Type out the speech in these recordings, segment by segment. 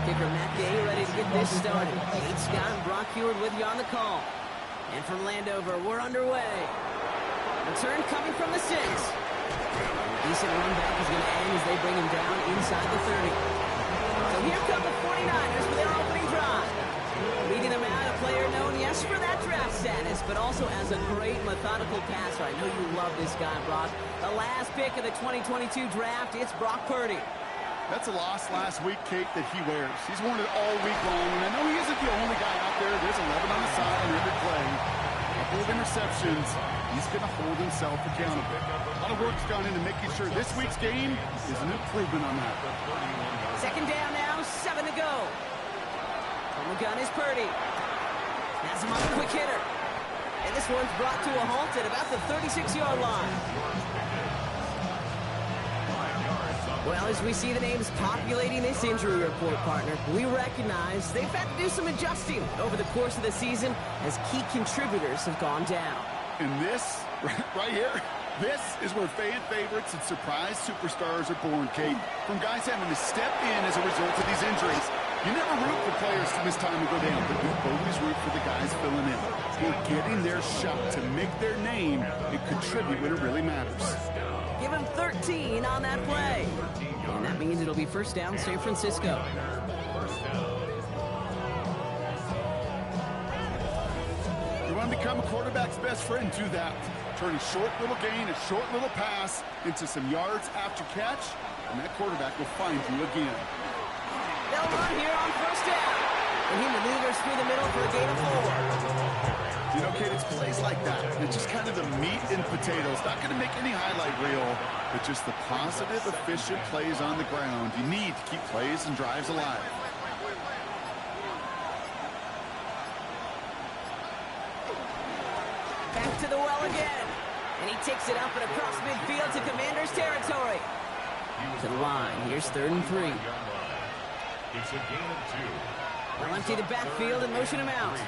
kicker Matt Gay ready to get this started. Kate Scott and Brock Heward with you on the call. And from Landover, we're underway. Return coming from the 6. Decent run back is going to end as they bring him down inside the 30. So here come the 49ers for their opening drive. Leading them out, a player known, yes, for that draft status, but also as a great methodical passer. I know you love this guy, Brock. The last pick of the 2022 draft, it's Brock Purdy. That's a loss last week, Kate, that he wears. He's worn it all week long, and I know he isn't the only guy out there. There's 11 on the side on every play. A couple of interceptions. He's going to hold himself accountable. A lot of work's gone into making sure this week's game is an improvement on that. Second down now, 7 to go. From the gun is Purdy. Has him on a quick hitter. And this one's brought to a halt at about the 36-yard line. Well, as we see the names populating this injury report, partner, we recognize they've had to do some adjusting over the course of the season as key contributors have gone down. And this, right here, this is where fan favorites and surprise superstars are born, Kate. From guys having to step in as a result of these injuries. You never root for players to miss time and go down, but you always root for the guys filling in. They're getting their shot to make their name and contribute when it really matters. Give him 13 on that play. And that means it'll be first down, San Francisco. You want to become a quarterback's best friend, do that. Turn a short little gain, a short little pass into some yards after catch, and that quarterback will find you again. They'll run here on first down. And he maneuvers through the middle for a gain of 4. You know, Kate, it's plays like that. It's just kind of the meat and potatoes. Not going to make any highlight reel, but just the positive, efficient plays on the ground. You need to keep plays and drives alive. Back to the well again. And he takes it up and across midfield to Commander's territory. To the line. Here's 3rd and 3. It's a gain of 2. They'll empty the backfield and motion him out.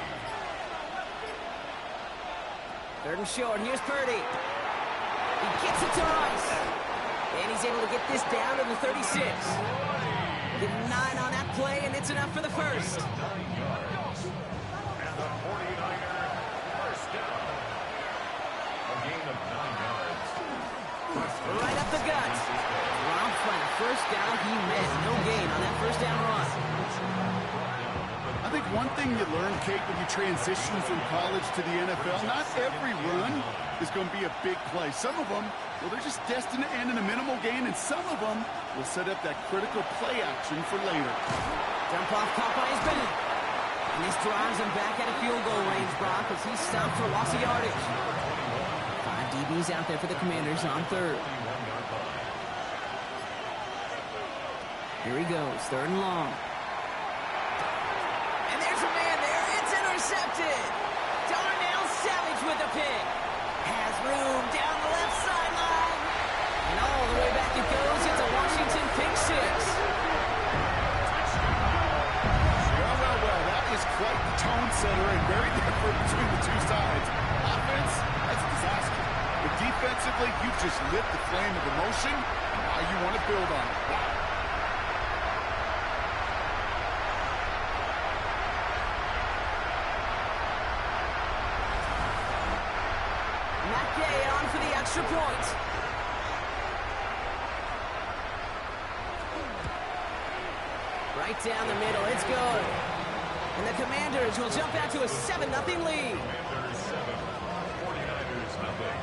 3rd and short. Here's Purdy. He gets it to Rice. And he's able to get this down to the 36. Get 9 on that play, and it's enough for the first. And the 49er first down. A gain of 9 yards. Right up the gut. Rob for the first down he meant. No gain on that first down run. I think one thing you learn, Kate, when you transition from college to the NFL, not every run is going to be a big play. Some of them, well, they're just destined to end in a minimal gain, and some of them will set up that critical play action for later. Dump off caught by his back. And this drives him back at a field goal range, Brock, as he's stopped for loss of yardage. 5 DBs out there for the Commanders on 3rd. Here he goes, 3rd and long. And there's a man there. It's intercepted. Darnell Savage with the pick. Has room down the left sideline. And all the way back it goes. It's a Washington pick 6. Well, that is quite the tone setter and very different between the two sides. Offense, that's a disaster. But defensively, you've just lit the flame of emotion, and now you want to build on it. Wow. For the extra point. Right down the middle, it's good. And the Commanders will jump out to a 7-0 lead. Commanders 7, 49ers nothing.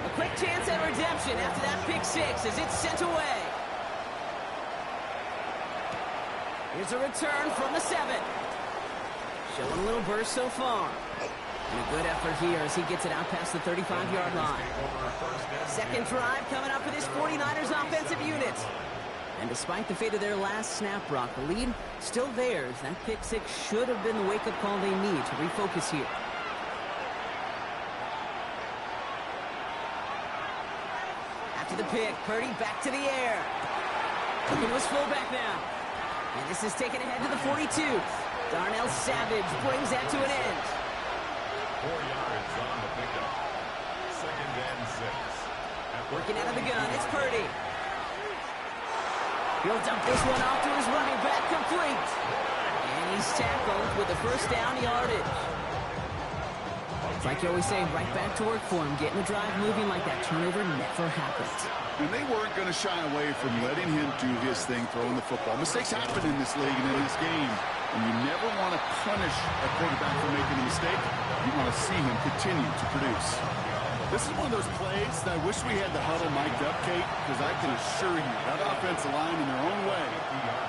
A quick chance at redemption after that pick 6 as it's sent away. Here's a return from the 7. Showing a little burst so far. And a good effort here as he gets it out past the 35-yard line. Second drive coming up for this 49ers offensive unit. And despite the fate of their last snap, Brock, the lead still theirs. That pick 6 should have been the wake-up call they need to refocus here. After the pick, Purdy back to the air. Looking to his fullback now. And this is taken ahead to the 42. Darnell Savage brings that to an end. 4 yards on the pickup. 2nd and 6. Working out of the gun, it's Purdy. He'll dump this one off to his running back, complete. And he's tackled with the first down yardage. It's like you always say, right back to work for him. Getting the drive moving like that turnover never happened. And they weren't going to shy away from letting him do his thing, throwing the football. Mistakes happen in this league and in this game. And you never want to punish a quarterback for making a mistake. You want to see him continue to produce. This is one of those plays that I wish we had the huddle mic'd up, Kate, because I can assure you that offensive line in their own way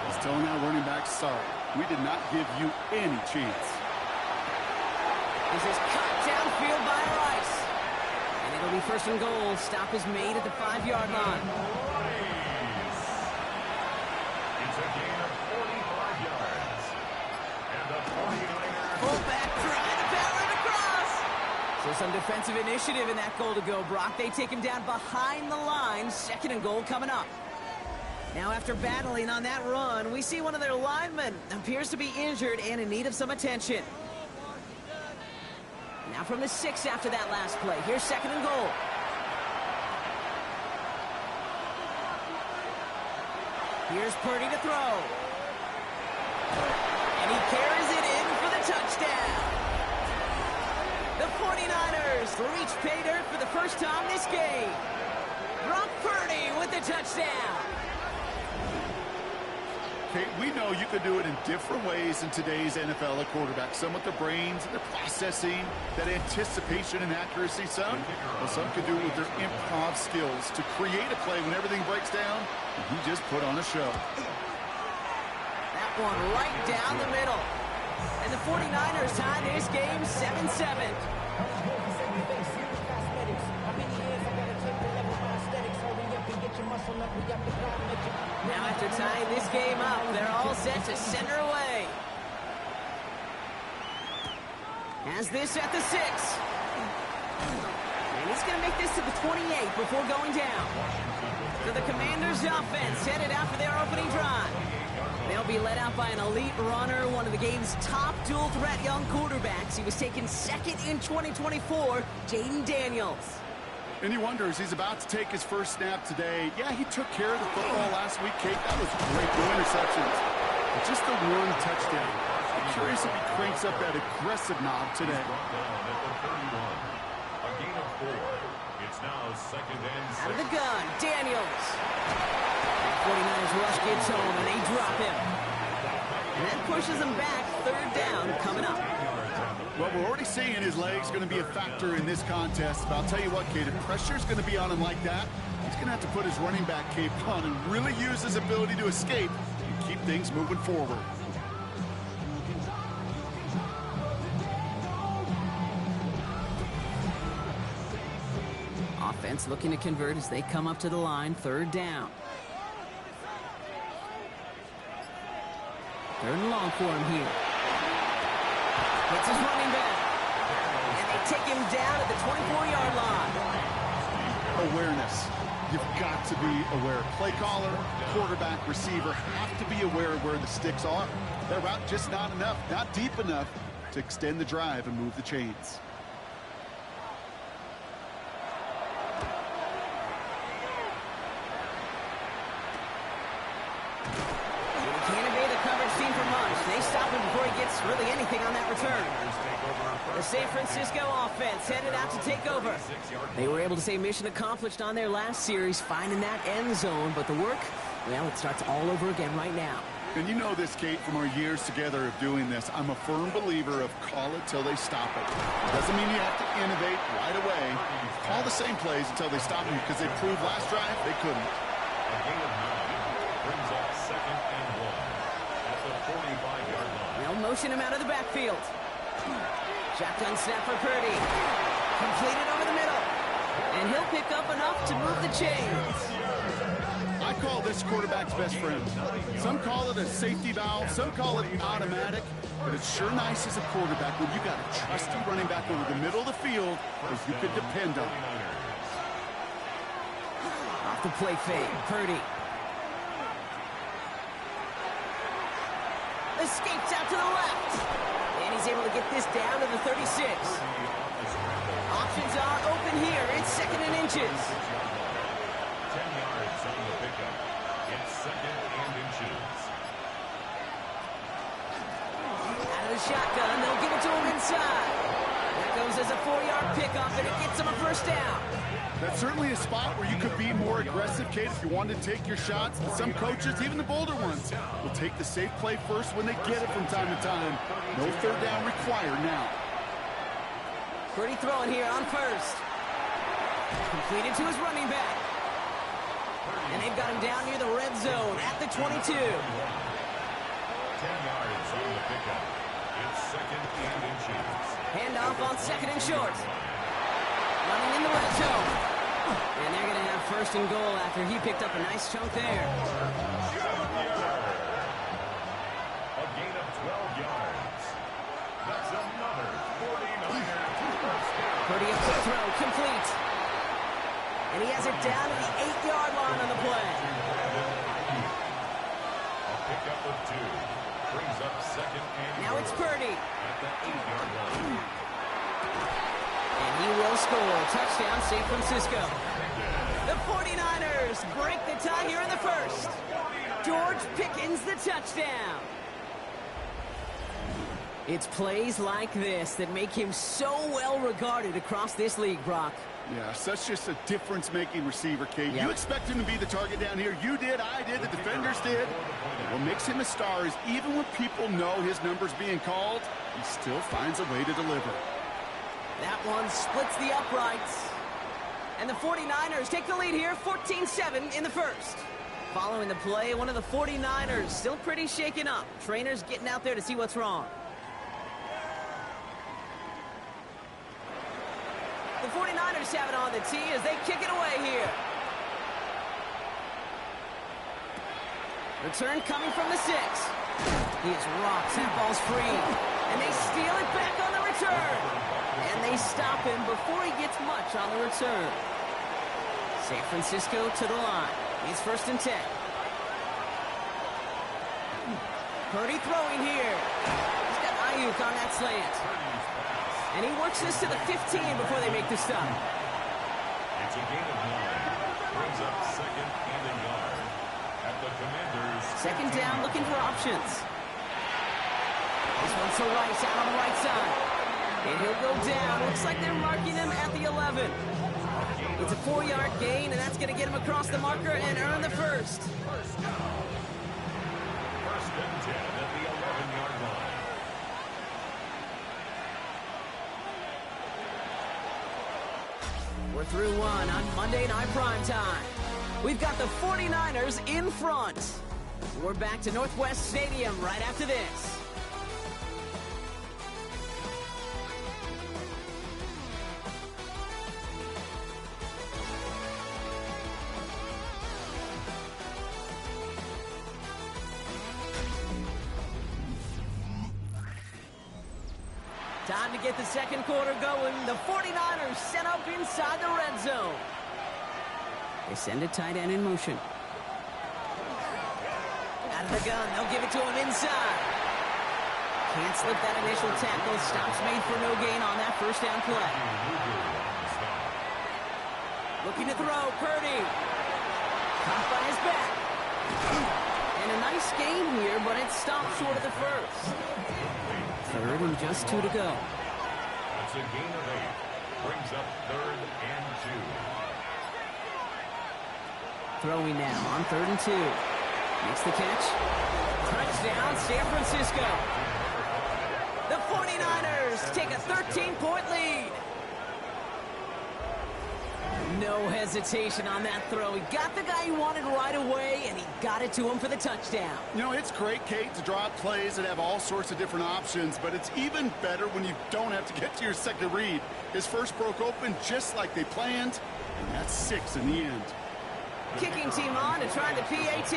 is telling that running back, sorry, we did not give you any chance. This is cut downfield by Rice. And it'll be first and goal. Stop is made at the 5-yard line. It's a gain of 45 yards. And the 49ers. Fullback trying to power it across. So some defensive initiative in that goal to go, Brock. They take him down behind the line. Second and goal coming up. Now after battling on that run, we see one of their linemen appears to be injured and in need of some attention. Now from the 6 after that last play. Here's second and goal. Here's Purdy to throw. And he carries it in for the touchdown. The 49ers reach pay dirt for the first time this game. Brock Purdy with the touchdown. Kate, we know you can do it in different ways in today's NFL at quarterback. Some with the brains, the processing, that anticipation and accuracy. Some can do it with their improv skills to create a play when everything breaks down. And he just put on a show. That one right down the middle. And the 49ers tie this game 7-7. Now after tying this game up, they're all set to send her away. Has this at the 6. And he's going to make this to the 28 before going down. So the Commanders' offense headed out for their opening drive. They'll be led out by an elite runner, one of the game's top dual-threat young quarterbacks. He was taken second in 2024, Jaden Daniels. And he wonders, he's about to take his first snap today. Yeah, he took care of the football last week, Kate. That was great. No interceptions. But just the one touchdown. I'm curious if he cranks up that aggressive knob today. A gain of 4. It's now second and 6. Out of the gun, Daniels. 49ers rush gets home, and they drop him. And that pushes him back. Third down coming up. Well, we're already seeing his legs going to be a factor in this contest. But I'll tell you what, Kate, if pressure's going to be on him like that, he's going to have to put his running back cape on and really use his ability to escape and keep things moving forward. Offense looking to convert as they come up to the line. Third down. Third and long for him here. Hits his running back. And they take him down at the 24-yard line. Awareness. You've got to be aware. Play caller, quarterback, receiver have to be aware of where the sticks are. That route just not enough, not deep enough to extend the drive and move the chains. They stop him before he gets really anything on that return. The San Francisco offense headed out to take over. They were able to say mission accomplished on their last series, finding that end zone. But the work, well, it starts all over again right now. And you know this, Kate, from our years together of doing this. I'm a firm believer of call it till they stop it. It doesn't mean you have to innovate right away. Call the same plays until they stop them, because they proved last drive they couldn't. A gain of 9 brings up second and 1 at the 45-yard line. They'll motion him out of the backfield. Shotgun snap for Purdy. Completed over the middle. And he'll pick up enough to move the chains. I call this quarterback's best friend. Some call it a safety valve, some call it automatic, but it's sure nice as a quarterback when you got a trusty running back over the middle of the field that you could depend on. Off the play fake, Purdy. Escapes out to the left. And he's able to get this down to the 36. Options are open here. It's second and inches. yards on the pickup. It's second and inches. Out of the shotgun, they'll give it to him inside. That goes as a 4-yard pickup, and it gets him a first down. That's certainly a spot where you could be more aggressive, Kate, if you wanted to take your shots. But some coaches, even the bolder ones, will take the safe play first when they get it from time to time. No third down required now. Purdy throwing here on first. Completed to his running back. And they've got him down near the red zone at the 22. 10 yards on the pickup. It's second and inches. Handoff on second and short. Running in the red zone. And they're going to have first and goal after he picked up a nice chunk there. A gain of 12 yards. That's another 49er first down. Purdy a quick throw, complete. And he has it down to the 8-yard line on the play. A pickup of 2. Brings up second and Now it's Purdy. at the 8-yard line. And he will score. Touchdown, San Francisco. The 49ers break the tie here in the first. George Pickens, the touchdown. It's plays like this that make him so well regarded across this league, Brock. Yeah, such just a difference-making receiver, Kate. Yep. You expect him to be the target down here. You did, I did, the defenders did. What makes him a star is even when people know his number's being called, he still finds a way to deliver. That one splits the uprights. And the 49ers take the lead here, 14-7 in the first. Following the play, one of the 49ers still pretty shaken up. Trainers getting out there to see what's wrong. The 49ers have it on the tee as they kick it away here. Return coming from the 6. He is rocked. That ball's free. And they steal it back on the return. And they stop him before he gets much on the return. San Francisco to the line. He's first and 10. Purdy throwing here. He's got Ayuk on that slant. And he works this to the 15 before they make the stop. It's a gain of 9. Brings up second and a yard at the Commanders. Second down, looking for options. This one's to Rice out on the right side. And he'll go down. Looks like they're marking him at the 11. It's a 4-yard gain, and that's going to get him across the marker and earn the first. First and 10 at the 11-yard line. We're through one on Monday Night Primetime. We've got the 49ers in front. We're back to Northwest Stadium right after this. Time to get the second quarter going. The 49ers set up inside the red zone. They send a tight end in motion. Out of the gun, they'll give it to him inside. Can't slip that initial tackle. Stops made for no gain on that first down play. Looking to throw, Purdy. Caught by his back. And a nice gain here, but it stopped short of the first. Third and just 2 to go. That's a gain of 8. Brings up third and 2. Throwing now on 3rd and 2. Makes the catch. Touchdown, San Francisco. The 49ers take a 13-point lead. No hesitation on that throw. He got the guy he wanted right away, and he got it to him for the touchdown. You know, it's great, Kate, to draw up plays that have all sorts of different options, but it's even better when you don't have to get to your second read. His first broke open just like they planned, and that's 6 in the end. Kicking team on to try the PAT.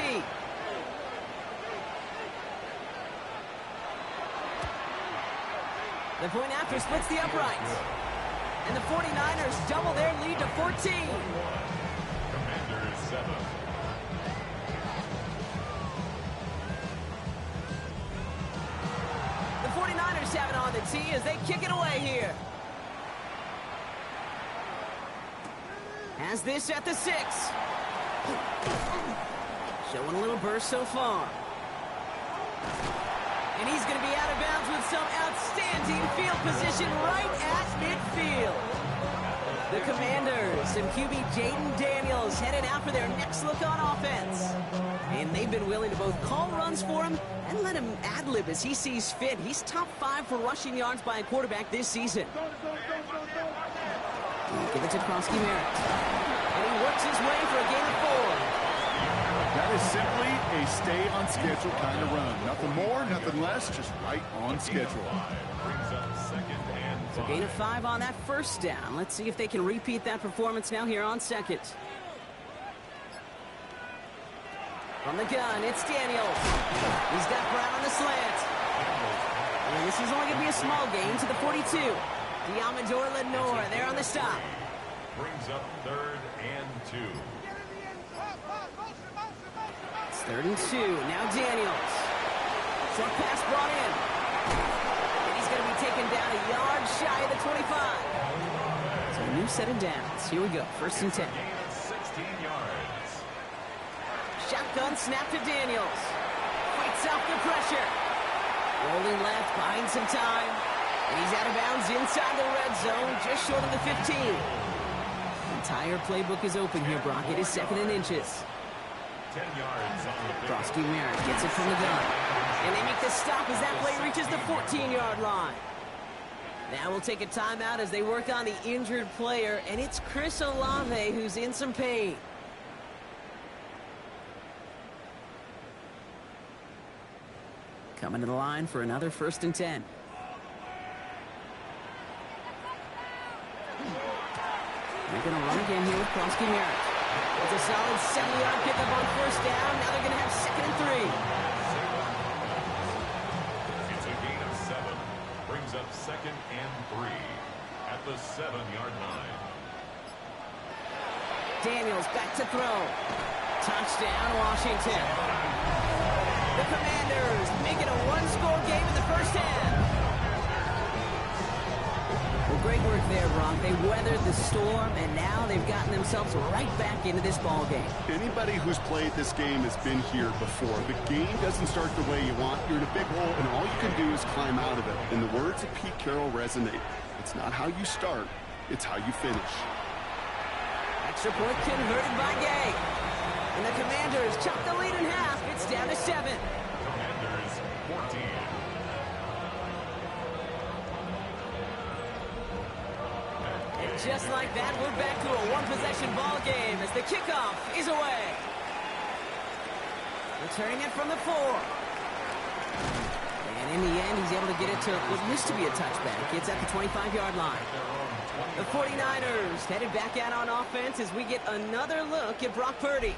The point after splits the uprights. And the 49ers double their lead to 14. Commanders 7. The 49ers have it on the tee as they kick it away here. Has this at the 6. Showing a little burst so far. And he's going to be out of bounds with some outstanding field position right at midfield. The Commanders and QB Jaden Daniels headed out for their next look on offense. And they've been willing to both call runs for him and let him ad-lib as he sees fit. He's top 5 for rushing yards by a quarterback this season. Give it to Krosky Merritt. And he works his way for a gain of 4. That is simply a stay on schedule kind of run. Nothing more, nothing less, just right on schedule. So gain of 5 on that first down. Let's see if they can repeat that performance now here on second. From the gun, it's Daniels. He's got Brown on the slant. And this is only going to be a small gain to the 42. Diamador Lenore there on the stop. Brings up 3rd and 2. It's 3rd and 2. Now Daniels. Short pass brought in. And he's going to be taken down a yard shy of the 25. So a new set of downs. Here we go. 1st and 10. 16 yards. Shotgun snap to Daniels. Fights off the pressure. Rolling left, buying some time. And he's out of bounds inside the red zone, just short of the 15. The entire playbook is open here, Brock. It is 2nd and inches. 10 yards on the pick. Krosky Merritt gets it from the gun. And they make the stop as that play reaches the 14-yard line. Now we'll take a timeout as they work on the injured player, and it's Chris Olave who's in some pain. Coming to the line for another 1st and 10. They're going to run again here with Krosky Merritt. It's a solid 7-yard pickup on 1st down. Now they're going to have 2nd and 3. It's a gain of 7. Brings up 2nd and 3 at the 7-yard line. Daniels back to throw. Touchdown, Washington. The Commanders make it a 1-score game in the first half. Well, great work there, Brock. They weathered the storm, and now they've gotten themselves right back into this ball game. Anybody who's played this game has been here before. The game doesn't start the way you want. You're in a big hole, and all you can do is climb out of it. And the words of Pete Carroll resonate. It's not how you start, it's how you finish. Extra point converted by Gay. And the Commanders chop the lead in half. It's down to 7. Commanders 14. And just like that, we're back to a one-possession ball game as the kickoff is away. Returning it from the 4. And in the end, he's able to get it to what used to be a touchback. It's at the 25-yard line. The 49ers headed back out on offense as we get another look at Brock Purdy.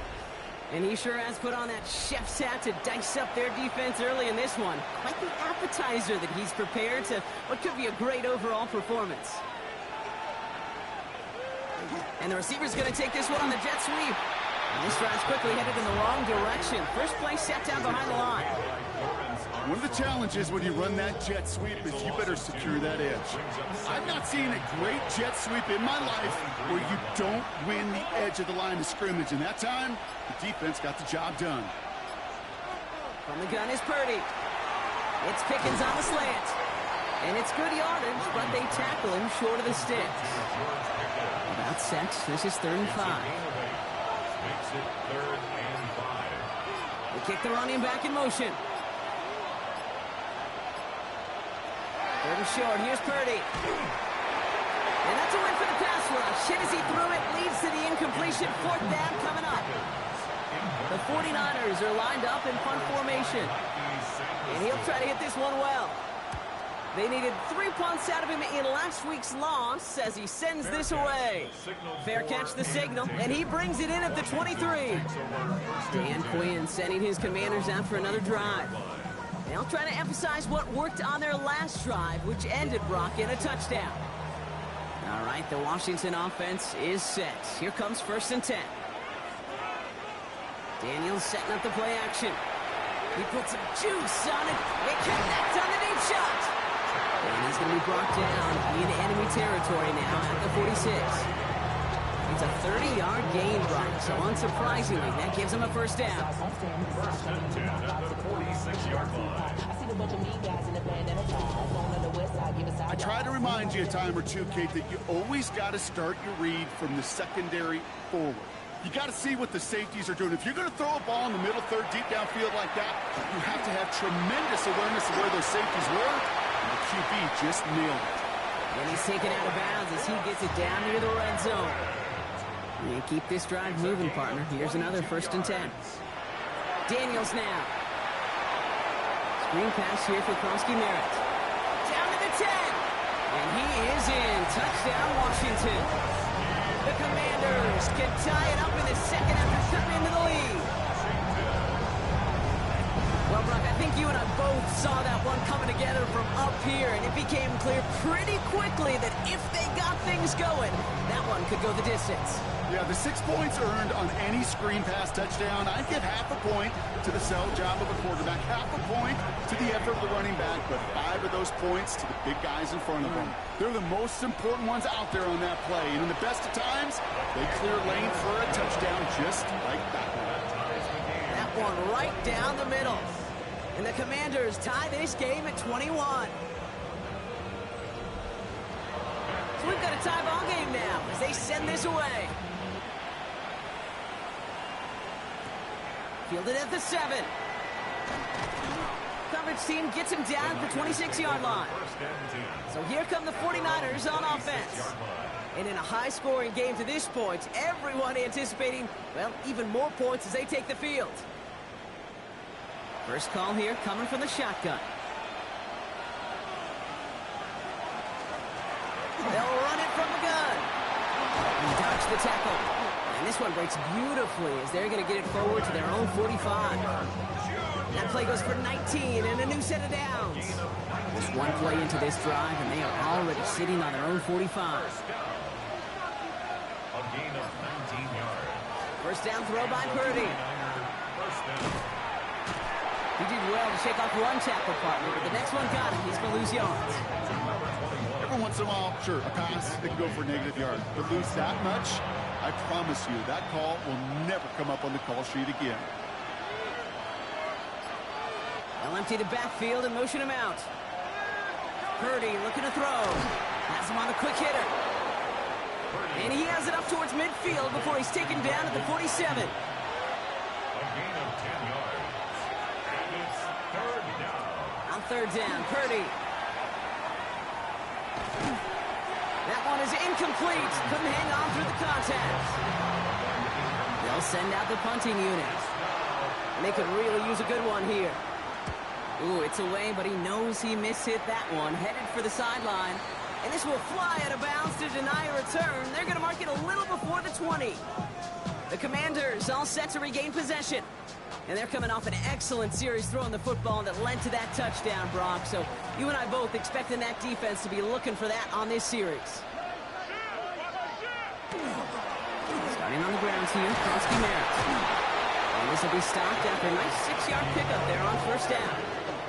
And he sure has put on that chef's hat to dice up their defense early in this one. Quite the appetizer that he's prepared to what could be a great overall performance. And the receiver's going to take this one on the jet sweep. And this drive's quickly headed in the wrong direction. First play set down behind the line. One of the challenges when you run that jet sweep is you better secure that edge. I've not seen a great jet sweep in my life where you don't win the edge of the line of scrimmage. And that time, the defense got the job done. From the gun is Purdy. It's Pickens on the slant. And it's good yardage, but they tackle him short of the sticks. About set. This is 3rd and 5. Makes it 3rd and 5. They kick the running back in motion. 3rd and short. Here's Purdy. And that's a win for the pass rush. Hit as he threw it. Leads to the incompletion. 4th down coming up. The 49ers are lined up in punt formation. And he'll try to hit this one well. They needed 3 punts out of him in last week's loss as he sends this away. Fair catch the signal, and he brings it in at the 23. Dan Quinn sending his Commanders out for another drive. They'll try to emphasize what worked on their last drive, which ended, Brock, in a touchdown. All right, the Washington offense is set. Here comes 1st and 10. Daniels setting up the play action. He puts some juice on it. They connect on the deep shot. And he's going to be brought down into enemy territory now at the 46. It's a 30-yard gain, Brock, so unsurprisingly, that gives him a first down. First and 10 at the 46-yard line. I try to remind you a time or two, Kate, that you always got to start your read from the secondary forward. You got to see what the safeties are doing. If you're going to throw a ball in the middle third, deep downfield like that, you have to have tremendous awareness of where those safeties were, and the QB just nailed it. And he's taken out of bounds as he gets it down near the red zone. And keep this drive moving, partner. Here's another first and 10. Daniels now. Screen pass here for Kronsky Merritt. Down to the 10. And he is in. Touchdown, Washington. The Commanders can tie it up in the second after cutting into the lead. Well, Brock, I think you and I both saw that one coming together from up here, and it became clear pretty quickly that if they got things going, that one could go the distance. Yeah, the 6 points earned on any screen pass touchdown, I'd give half a point to the sell job of a quarterback, half a point to the effort of the running back, but 5 of those points to the big guys in front of them. They're the most important ones out there on that play, and in the best of times, they clear lane for a touchdown just like that one. That one right down the middle. And the Commanders tie this game at 21. So we've got a tie ball game now as they send this away. Fielded at the 7. Coverage team gets him down at the 26-yard line. So here come the 49ers on offense. And in a high-scoring game to this point, everyone anticipating, well, even more points as they take the field. First call here coming from the shotgun. They'll run it from the gun. And dodge the tackle. And this one breaks beautifully as they're going to get it forward to their own 45. That play goes for 19 and a new set of downs. Just one play into this drive and they are already sitting on their own 45. A gain of 19 yards. First down throw by Purdy. First down. He did well to shake off one tackle partner, but the next one got him. He's going to lose yards. Every once in a while, sure, a pass, they can go for a negative yard. But lose that much, I promise you, that call will never come up on the call sheet again. They'll empty the backfield and motion him out. Purdy looking to throw. Has him on a quick hitter. And he has it up towards midfield before he's taken down at the 47. A gain of 10 yards. And it's third down. On third down, Purdy. That one is incomplete. Couldn't hang on through the contact. They'll send out the punting unit. And they could really use a good one here. Ooh, it's away, but he knows he mishit that one. Headed for the sideline. And this will fly out of bounds to deny a return. They're going to mark it a little before the 20. The Commanders all set to regain possession. And they're coming off an excellent series throwing the football that led to that touchdown, Brock. So you and I both expecting that defense to be looking for that on this series. Starting on the ground here, Kronsky Merritt. And this will be stopped after a nice 6-yard pickup there on first down.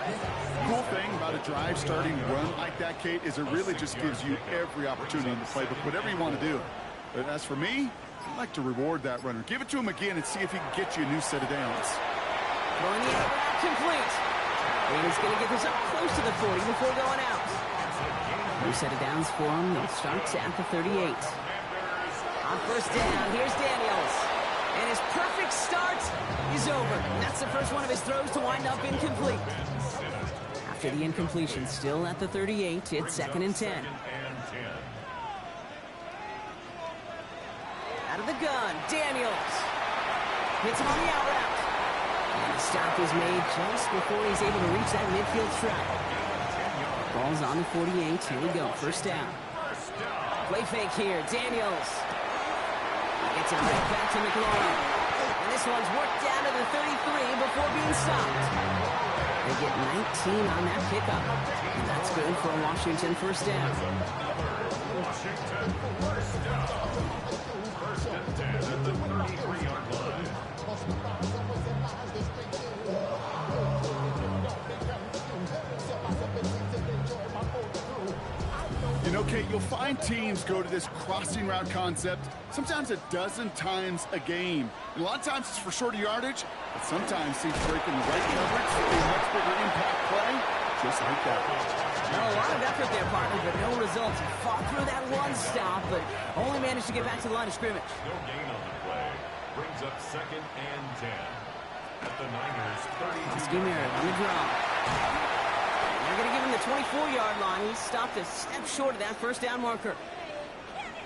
The cool thing about a drive starting run like that, Kate, is it really just gives you every opportunity in the playbook, whatever you want to do. But as for me, I'd like to reward that runner. Give it to him again and see if he can get you a new set of downs. Throwing the out complete. And he's going to get this up close to the 40 before going out. New set of downs for him. They'll start at the 38. On first down, here's Daniels. And his perfect start is over. And that's the first one of his throws to wind up incomplete. After the incompletion, still at the 38, it's second and 10. Out of the gun, Daniels. Hits him on the out route. And the stop is made just before he's able to reach that midfield strap. Ball's on the 48. Here we go, first down. Play fake here, Daniels. He gets it right back to McLaurin. And this one's worked down to the 33 before being stopped. They get 19 on that pickup. And that's good for a Washington first down. Washington first down. First and 10 at the 33-yard line. You know, Kate, you'll find teams go to this crossing route concept sometimes a dozen times a game. And a lot of times it's for shorter yardage, but sometimes he's breaking the right coverage for a much bigger impact play, just like that. Well, a lot of effort there, partner, but no results. He fought through that one stop, but only managed to get back to the line of scrimmage. No gain on the play. Brings up 2nd and 10. At the Niners, 32. Ski Merritt on the draw. They're going to give him the 24-yard line. He stopped a step short of that first down marker.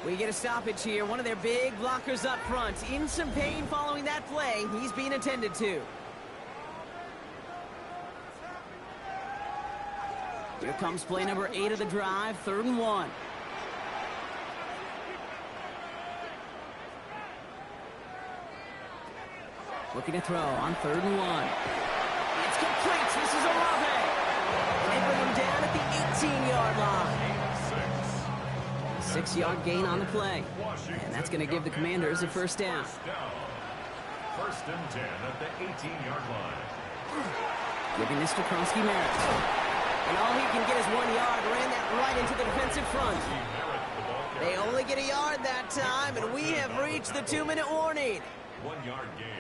We get a stoppage here. One of their big blockers up front. In some pain following that play. He's being attended to. Here comes play number 8 of the drive, 3rd and 1. Looking to throw on 3rd and 1. It's complete. This is Olave. And they bring him down at the 18-yard line. 6-yard gain on the play. And that's going to give the Commanders a first down. 1st and 10 at the 18-yard line. Giving this to Kronsky Merritt. And all he can get is 1 yard. Ran that right into the defensive front. They only get a yard that time, and we have reached the 2-minute warning. 1 yard gain.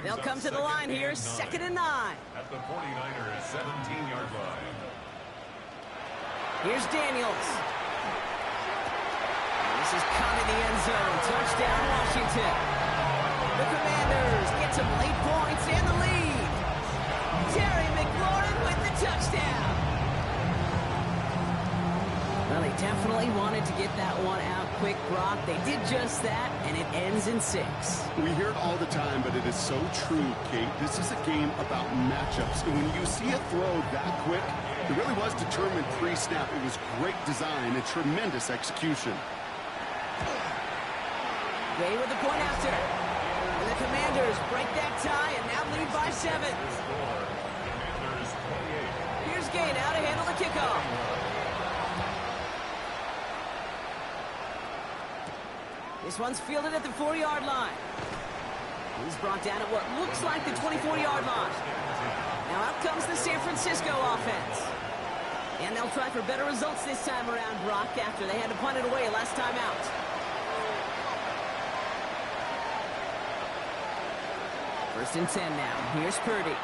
They'll come to the line here, 2nd and 9. At the 49ers 17-yard line. Here's Daniels. This is caught in the end zone. Touchdown, Washington. The Commanders get some late points and the lead. Terry McLaurin with the touchdown. Well, they definitely wanted to get that one out quick, Brock. They did just that, and it ends in 6. We hear it all the time, but it is so true, Kate. This is a game about matchups. And when you see a throw that quick, it really was determined pre-snap. It was great design and tremendous execution. They with the point after. And the Commanders break that tie and now lead by 7. Here's Gay now to handle the kickoff. This one's fielded at the 4-yard line. He's brought down at what looks like the 24-yard line. Now out comes the San Francisco offense. And they'll try for better results this time around, Brock, after they had to punt it away last time out. First and 10 now. Here's Purdy.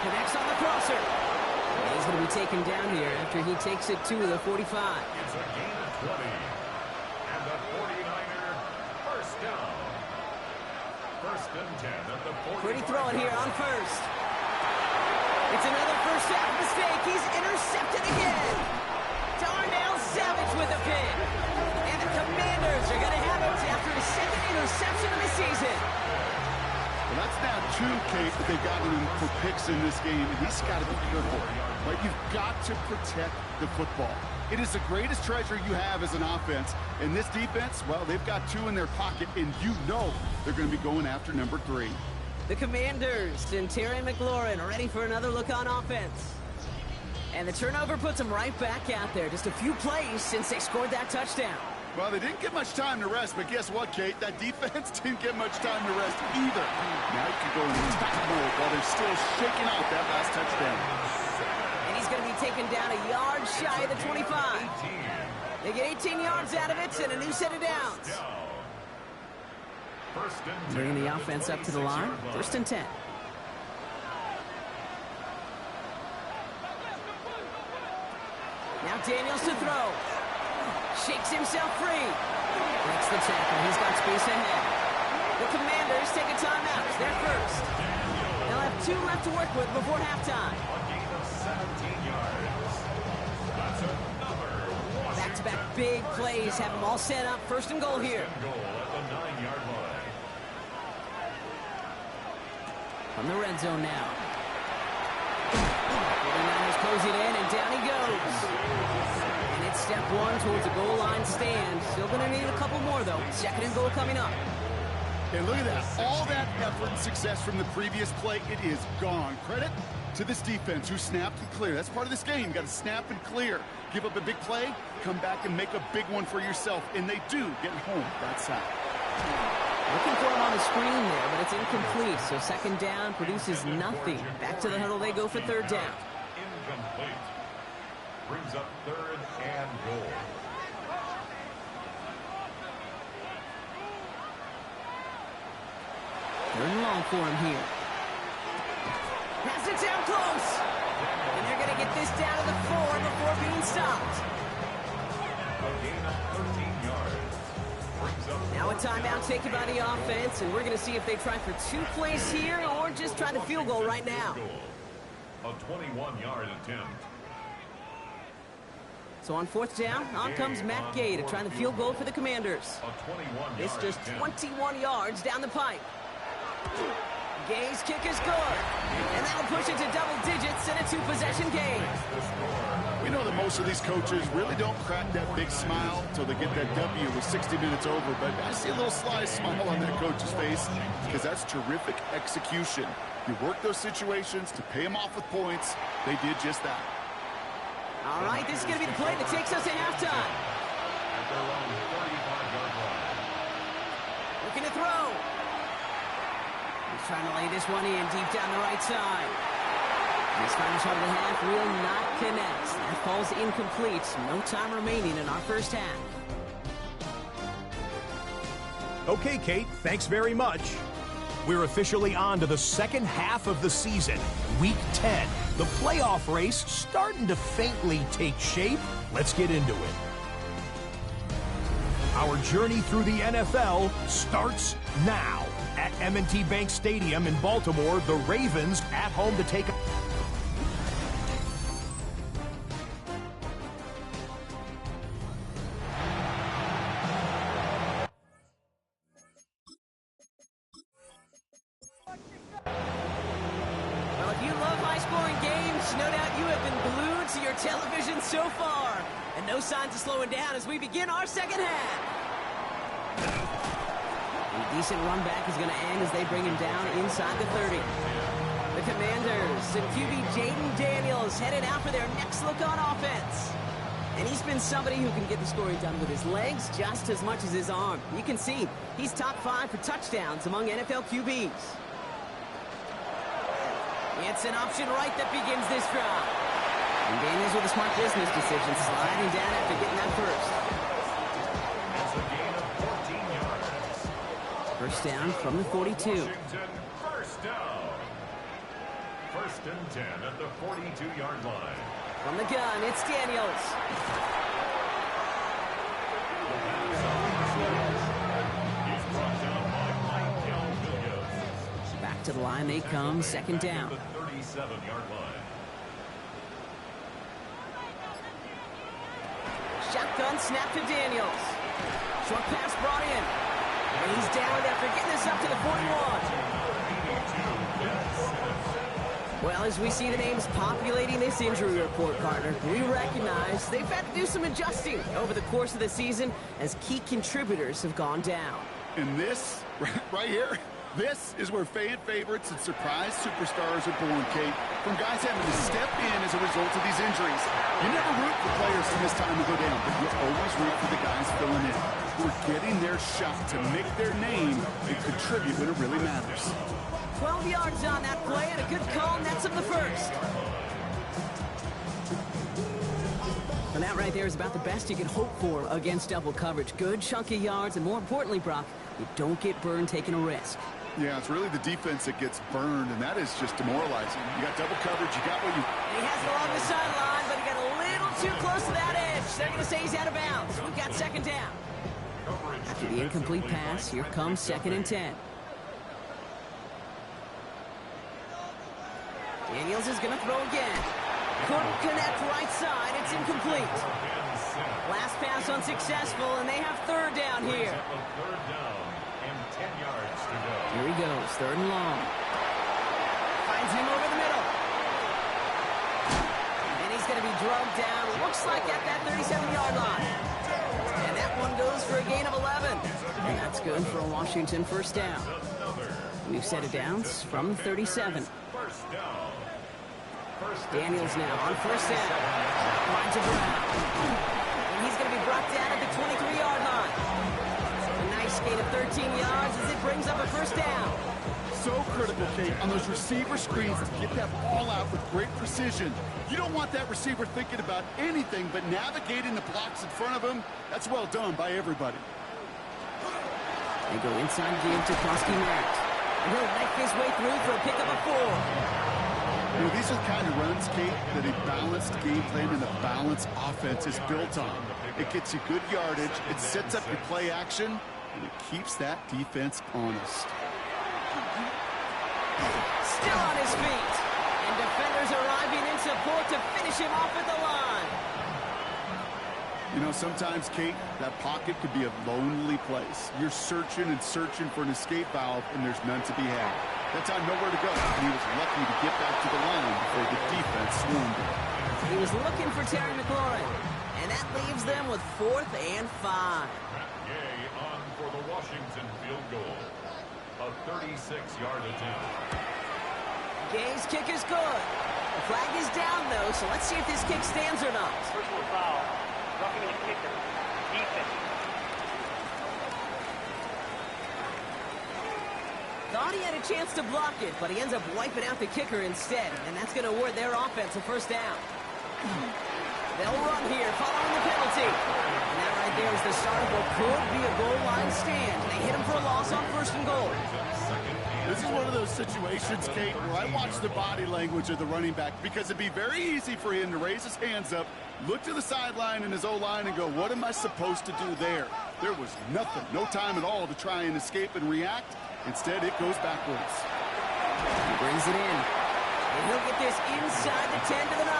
Connects on the crosser. And he's going to be taken down here after he takes it to the 45. It's a gain of 20. And the 49er first down. 1st and 10 at the 45. Purdy throwing here on first. It's another first half mistake. He's intercepted again. Darnell Savage with a pick. And the Commanders are going to have it after his 2nd interception of the season. Well, that's now 2, Kate, that they've gotten him for picks in this game, and he's got to be careful. Right? You've got to protect the football. It is the greatest treasure you have as an offense. And this defense, well, they've got 2 in their pocket, and you know they're going to be going after number 3. The Commanders and Terry McLaurin are ready for another look on offense. And the turnover puts them right back out there. Just a few plays since they scored that touchdown. Well, they didn't get much time to rest, but guess what, Kate? That defense didn't get much time to rest either. Now you can go in attack mode while they're still shaking out that last touchdown. And he's going to be taken down a yard shy of the 25. They get 18 yards out of it and a new set of downs. Bringing the offense up to the line. 1st and 10. Now Daniels to throw. Shakes himself free. Breaks the tackle. He's got space ahead. The Commanders take a timeout. They're first. They'll have 2 left to work with before halftime. A gain of 17 yards. That's another Back-to-back big plays have them all set up. 1st and goal here. goal at the 9-yard line. From the red zone now. 49ers close it in, and down he goes. And it's step 1 towards a goal line stand. Still going to need a couple more, though. 2nd and goal coming up. And look at that. All that effort and success from the previous play, it is gone. Credit to this defense who snapped and cleared. That's part of this game. You got to snap and clear. Give up a big play, come back and make a big one for yourself. And they do get home that side. Looking for him on the screen there, but it's incomplete. So 2nd down produces nothing. Back to the huddle they go for 3rd down. Incomplete. Brings up 3rd and goal. Third and long for him here. Pass it down close. And they're going to get this down to the 4 before being stopped. A gain of 13 yards. Brings up Now a timeout taken by the offense, and we're going to see if they try for 2 plays here or just try the field goal right now. a 21-yard attempt. So on 4th down, on comes Matt Gay to try the field goal for the Commanders. A 21-yard It's just attempt. 21 yards down the pipe. Gay's kick is good. And that'll push it to double digits and a 2-possession game. We know that most of these coaches really don't crack that big smile until they get that W with 60 minutes over, but I see a little sly smile on that coach's face because that's terrific execution. You work those situations to pay them off with points. They did just that. All right, this is going to be the play that takes us to halftime. At their own 35-yard line. Looking to throw. He's trying to lay this one in deep down the right side. This final shot of the half will not connect. That falls incomplete. No time remaining in our first half. Okay, Kate, thanks very much. We're officially on to the second half of the season, Week 10. The playoff race starting to faintly take shape. Let's get into it. Our journey through the NFL starts now. At M&T Bank Stadium in Baltimore, the Ravens at home to take... Well, if you love high-scoring games, no doubt you have been glued to your television so far. And no signs of slowing down as we begin our second half. A decent run back is going to end as they bring him down inside the 30. The Commanders and QB Jaden Daniels headed out for their next look on offense. And he's been somebody who can get the scoring done with his legs just as much as his arm. You can see he's top 5 for touchdowns among NFL QBs. It's an option right that begins this drive. And Daniels with a smart business decision, sliding down after getting that first. It's a gain of 14 yards. First down from the 42. Washington, first down. First and 10 at the 42-yard line. From the gun, it's Daniels. He's brought down by Michael Williams. Back to the line they come, second down. The 37-yard line. Shotgun snap to Daniels. Short pass brought in. And he's down after getting this up to the 41. Well, as we see the names populating this injury report, partner, we recognize they've had to do some adjusting over the course of the season as key contributors have gone down. And this, right here, this is where fan favorites and surprise superstars are born, Kate. From guys having to step in as a result of these injuries. You never root for players to miss time to go down, but you always root for the guys filling in, who are getting their shot to make their name and contribute when it really matters. 12 yards on that play and a good call nets him the first. And that right there is about the best you can hope for against double coverage. Good chunky yards, and more importantly, Brock, you don't get burned taking a risk. Yeah, it's really the defense that gets burned, and that is just demoralizing. You got double coverage, you got what you... And he has it along the sideline, but he got a little too close to that edge. They're going to say he's out of bounds. We've got second down. After the incomplete pass, here comes second and 10. Daniels is going to throw again. Couldn't connect right side. It's incomplete. Last pass unsuccessful, and they have third down here. Third down and 10 yards to go. Here he goes, third and long. Finds him over the middle. And he's going to be drugged down, looks like at that 37-yard line. And that one goes for a gain of 11. And that's good for a Washington first down. We've set it down from 37. First down. Daniels now on first down. Finds a ground. And he's going to be brought down at the 23-yard line. A nice gain of 13 yards as it brings up a first down. So critical, Kate, on those receiver screens to get that ball out with great precision. You don't want that receiver thinking about anything but navigating the blocks in front of him. That's well done by everybody. They go inside give to Krosky Merritt. And he'll make his way through for a pickup of 4. You know, these are the kind of runs, Kate, that a balanced game plan and a balanced offense is built on. It gets you good yardage, it sets up your play action, and it keeps that defense honest. Still on his feet. And defenders arriving in support to finish him off at the line. You know, sometimes, Kate, that pocket could be a lonely place. You're searching and searching for an escape valve, and there's none to be had. That time, nowhere to go, and he was lucky to get back to the line before the defense swarmed him. He was looking for Terry McLaurin, and that leaves them with 4th and 5. Gay on for the Washington field goal. A 36-yard attempt. Gay's kick is good. The flag is down, though, so let's see if this kick stands or not. Personal foul. Roughing the kicker. Defense. Thought he had a chance to block it, but he ends up wiping out the kicker instead, and that's going to award their offense a first down. They'll run here following the penalty. And that right there is the start of what could be a goal line stand. They hit him for a loss on 1st and goal. This is one of those situations, Kate, where I watch the body language of the running back because it'd be very easy for him to raise his hands up, look to the sideline in his O-line and go, what am I supposed to do there? There was nothing, no time at all to try and escape and react. Instead, it goes backwards. He brings it in. And he'll get this inside the 10 to the 9.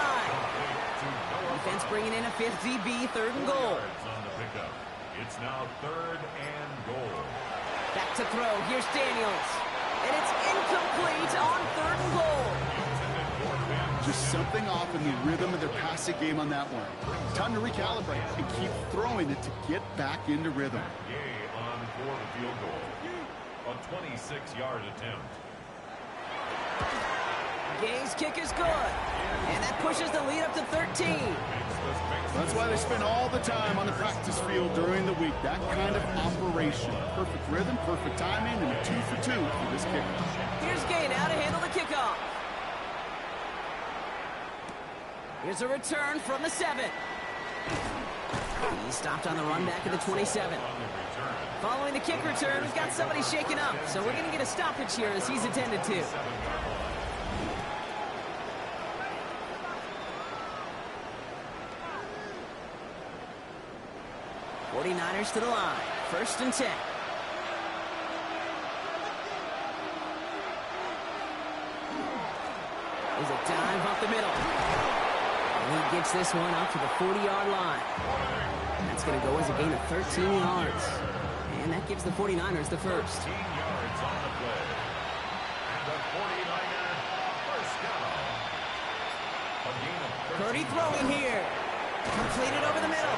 Defense bringing in a 5th DB, 3rd and goal. On the pickup. It's now 3rd and goal. Back to throw. Here's Daniels. And it's incomplete on 3rd and goal. Just something off in the rhythm of their passing game on that one. Time to recalibrate and keep throwing it to get back into rhythm. Gay on for the field goal. A 26-yard attempt. Gay's kick is good. And that pushes the lead up to 13. That's why they spend all the time on the practice field during the week. That kind of operation. Perfect rhythm, perfect timing, and a 2 for 2 for this kicker. Here's Gay now to handle the kickoff. Here's a return from the 7. He stopped on the run back at the 27. Following the kick return, we've got somebody shaken up. So we're going to get a stoppage here as he's attended to. '49ers to the line. 1st and 10. There's a dive up the middle. And he gets this one up to the 40-yard line. And that's going to go as a gain of 13 yards. And that gives the 49ers the first. 15 yards on the play. And the 49er first down. A gain of 13. Purdy throwing here. Completed over the middle.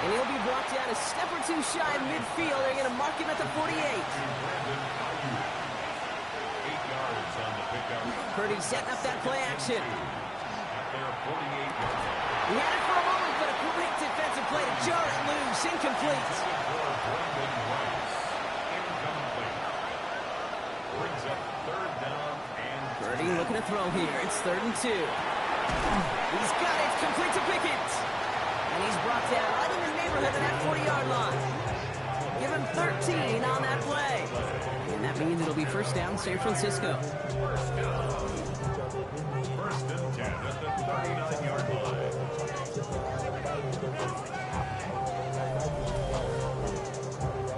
And he'll be brought down a step or two shy of midfield. They're going to mark him at the 48. 8 yards on the pickup. Purdy setting up that play action. At their 48-yard line. He had it for a moment, but a great defensive play to jar it loose. Incomplete. Brings up 3rd down and Purdy looking to throw here. It's 3rd and 2. He's got it. Complete to Pickens. And he's brought down right in the neighborhood of that 40-yard line. Give him 13 on that play. And that means it'll be first down San Francisco. first down. 1st and 10 at the 39-yard line.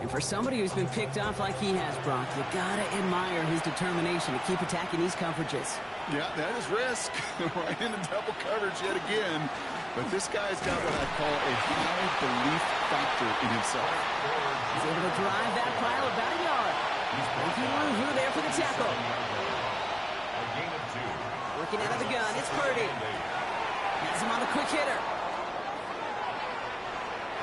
And for somebody who's been picked off like he has, Brock, you gotta admire his determination to keep attacking these coverages. Yeah, that is risk. Right into double coverage yet again. But this guy's got what I call a high belief factor in himself. He's able to drive that pile about a yard. Making room through there for the tackle. A gain of 2. Working out of the gun, it's Purdy. Has him on the quick hitter.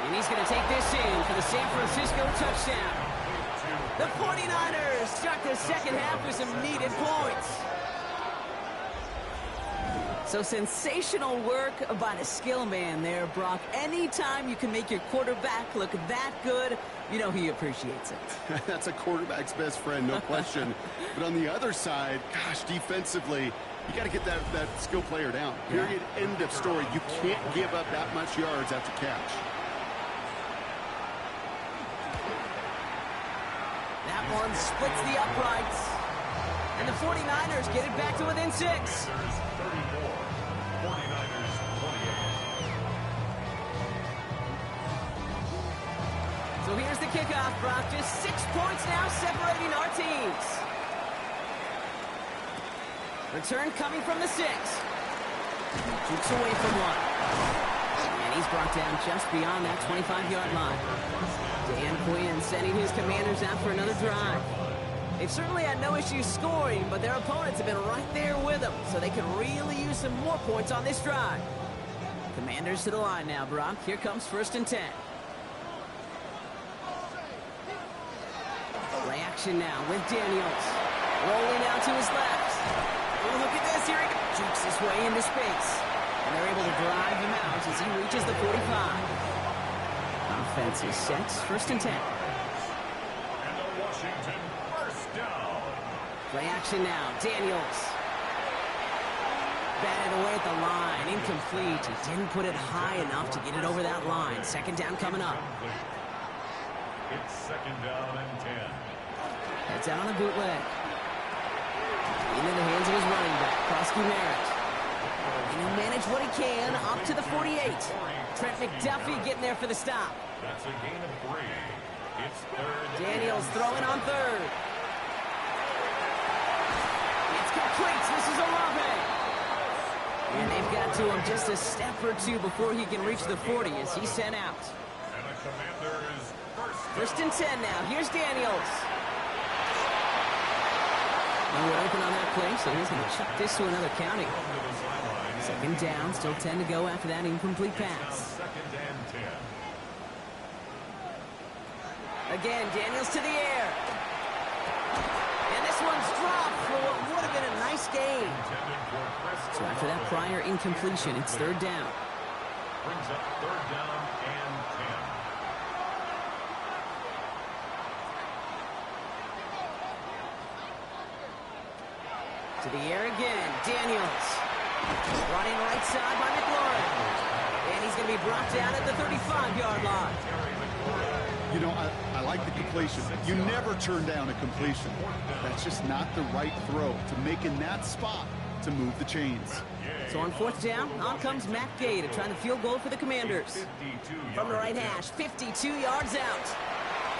And he's going to take this in for the San Francisco touchdown. The 49ers start the second half with some needed points. So sensational work by the skill man there, Brock. Anytime you can make your quarterback look that good, you know he appreciates it. That's a quarterback's best friend, no question. But on the other side, gosh, defensively, you got to get that skill player down. Period, end of story. You can't give up that much yards after catch. That one splits the uprights. And the 49ers get it back to within 6. 34, 49ers 28. So here's the kickoff, Brock. Just 6 points now separating our teams. Return coming from the 6. Jukes away from one. And he's brought down just beyond that 25-yard line. Dan Quinn sending his Commanders out for another drive. They've certainly had no issues scoring, but their opponents have been right there with them, so they could really use some more points on this drive. Commanders to the line now, Brock. Here comes 1st and 10. Play action now with Daniels. Rolling out to his left. Oh, look at this. Here he goes. Jukes his way into space. And they're able to drive him out as he reaches the 45. Offense is set. 1st and 10. And the Washington first down. Play action now. Daniels. Batted away at the line. Incomplete. He didn't put it high enough to get it over that line. 2nd down coming up. It's 2nd down and 10. Heads out on the bootleg. Into the hands of his running back, Krosky Merritt. And he'll manage what he can up to the 48. Trent McDuffie getting there for the stop. That's a gain of 3. It's 3rd. Daniels throwing on 3rd. It's complete. This is Olave. And they've got to him just a step or two before he can reach the 40 as he's sent out. And the Commanders First and 10 now. Here's Daniels. And we're open on that play, so he's going to chuck this to another county. 2nd down, still 10 to go after that incomplete pass. 2nd and 10. Again, Daniels to the air. And this one's dropped for what would have been a nice game. So after that prior incompletion, it's 3rd down. Brings up 3rd down and 10. To the air again, Daniels. Running right side by McLaurin. And he's going to be brought down at the 35-yard line. You know, I like the completion. You never turn down a completion. That's just not the right throw to make in that spot to move the chains. So on 4th down, on comes Matt Gay to try the field goal for the Commanders. From the right hash, 52 yards out.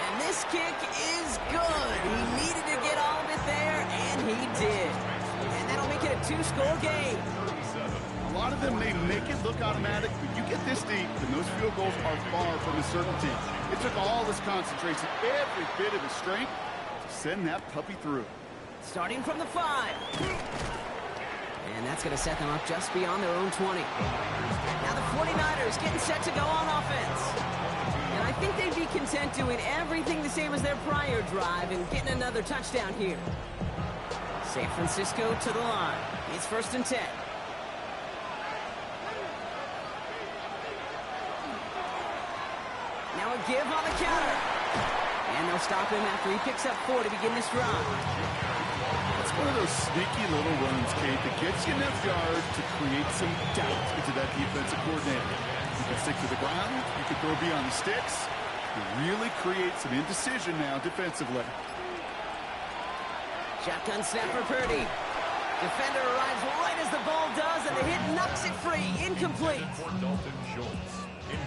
And this kick is good. He needed to get all of it there, and he did. And that'll make it a 2-score game. A lot of them may make it look automatic, but you get this deep, and those field goals are far from a certainty. It took all his concentration, every bit of his strength, to send that puppy through. Starting from the 5. And that's going to set them up just beyond their own 20. Now the 49ers getting set to go on offense. And I think they'd be content doing everything the same as their prior drive and getting another touchdown here. San Francisco to the line. It's 1st and 10. Now a give on the counter. And they'll stop him after he picks up 4 to begin this drive. It's one of those sneaky little runs, Kate, that gets you enough yards to create some doubt into that defensive coordinator. You can stick to the ground, you can throw beyond the sticks. You really create some indecision now defensively. Shotgun snap for Purdy. Defender arrives right as the ball does, and the hit knocks it free. Incomplete.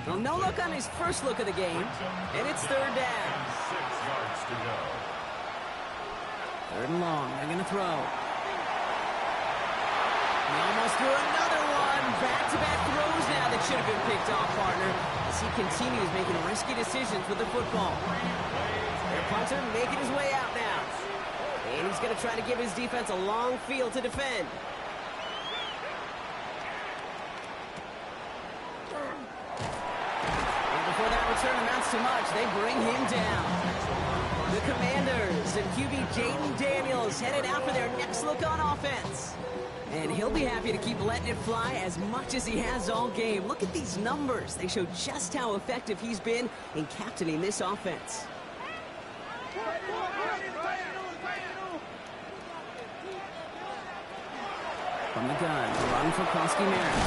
Well, no look on his first look of the game, and it's 3rd down. 6 yards to go. 3rd and long. They're going to throw. He almost threw another one. Back-to-back throws now that should have been picked off, partner, as he continues making risky decisions with the football. Their punter making his way out now. And he's going to try to give his defense a long field to defend. And before that return amounts to much, they bring him down. The Commanders and QB Jaden Daniels headed out for their next look on offense. And he'll be happy to keep letting it fly as much as he has all game. Look at these numbers. They show just how effective he's been in captaining this offense. From the gun, run for Krosky Merritt.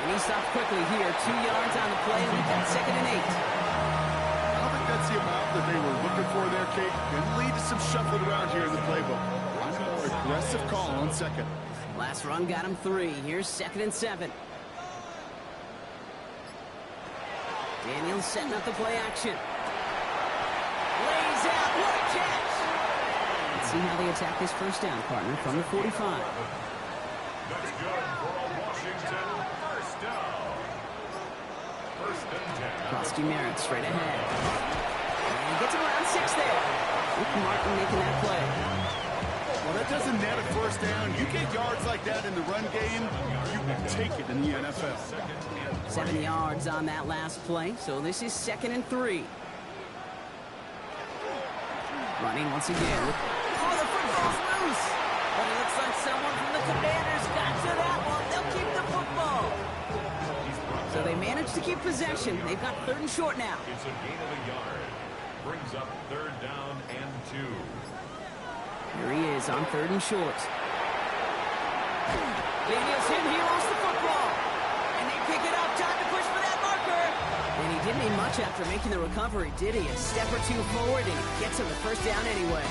And he stopped quickly here. 2 yards on the play, and we've got 2nd and 8. I don't think that's the amount that they were looking for there, Kate. Can lead to some some shuffling around here in the playbook. I'm a more aggressive call on second. Last run got him 3. Here's 2nd and 7. Daniels setting up the play action. Lays out. What a catch! Let's see how they attack this first down, partner, from the 45. That's good for a Washington first down. First and 10. Frosty Merritt straight ahead. And gets him around 6 there. Luke Martin making that play. Well, that doesn't net a first down. You get yards like that in the run game, you will take it in the NFL. 7 yards on that last play, so this is 2nd and 3. Running once again. Oh, the football's loose! But it looks like someone from the Commanders got to that one. They'll keep the football. So they managed to keep possession. They've got 3rd and short now. It's a gain of a yard. Brings up 3rd down and 2. Here he is on 3rd and short. Daniels in, he lost the football. And they pick it up, time to push for that marker. And he didn't need much after making the recovery, did he? A step or two forward, and he gets him the first down anyway.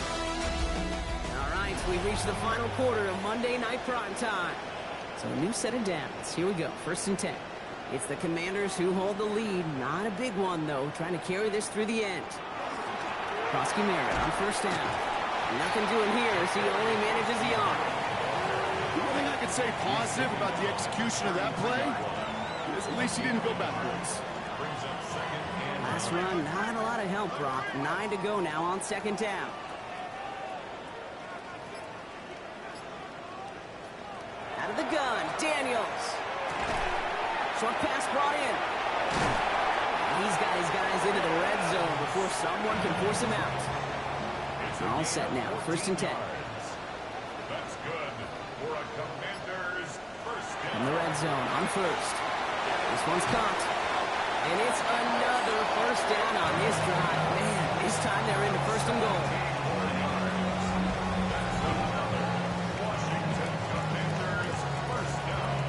All right, we've reached the final quarter of Monday Night Prime Time. So a new set of downs. Here we go, 1st and 10. It's the Commanders who hold the lead. Not a big one, though, trying to carry this through the end. Frosty Merritt on 1st down. Nothing doing here as he only manages the arm. The one thing I can say positive about the execution of that play is at least he didn't go backwards. Last run, not a lot of help, Brock. 9 to go now on 2nd down. Out of the gun, Daniels. Short pass brought in. He's got his guys into the red zone before someone can force him out. All set now, 1st and 10. That's good for a Commanders first down. In the red zone on 1st. This one's caught. And it's another first down on this drive. Man, this time they're into 1st and goal. Washington Commanders first down.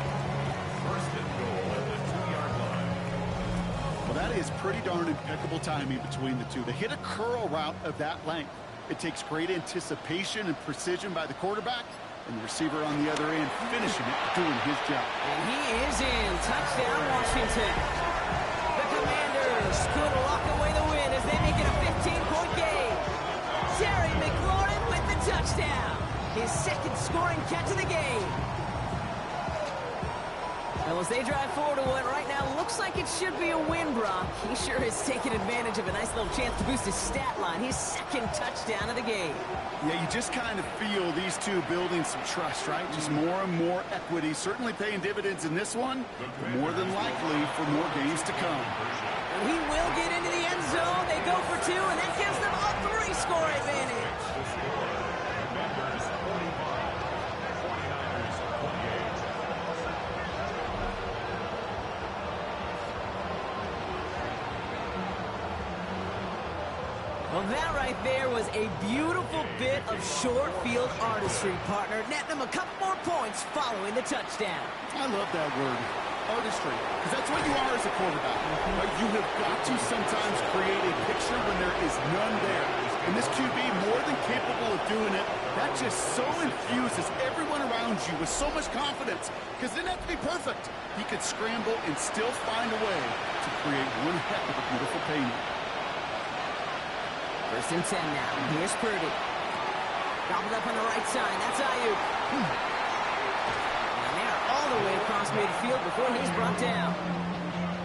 1st and goal at the 2-yard line. Well, that is pretty darn impeccable timing between the two. To hit a curl route of that length, it takes great anticipation and precision by the quarterback, and the receiver on the other end finishing it, doing his job. And he is in. Touchdown, Washington. The Commanders could lock away the win as they make it a 15-point game. Terry McLaurin with the touchdown. His 2nd scoring catch of the game. Well, as they drive forward to what right now looks like it should be a win, Brock. He sure has taken advantage of a nice little chance to boost his stat line. His 2nd touchdown of the game. Yeah, you just kind of feel these two building some trust, right? Just more and more equity, certainly paying dividends in this one, but more than likely for more games to come. And he will get into the end zone. They go for 2, and that gives them a 3-score advantage. Commanders 45, 49ers 28. Well, that right there was a beautiful bit of short field artistry, partner. Netting them a couple more points following the touchdown. I love that word, artistry, because that's what you are as a quarterback. Right? You have got to sometimes create a picture when there is none there. And this QB, more than capable of doing it, that just so infuses everyone around you with so much confidence, because it didn't have to be perfect. He could scramble and still find a way to create one heck of a beautiful painting. 1st and 10 now. Here's Purdy. Gobbled up on the right side. That's Ayuk. And they're all the way across midfield before he's brought down.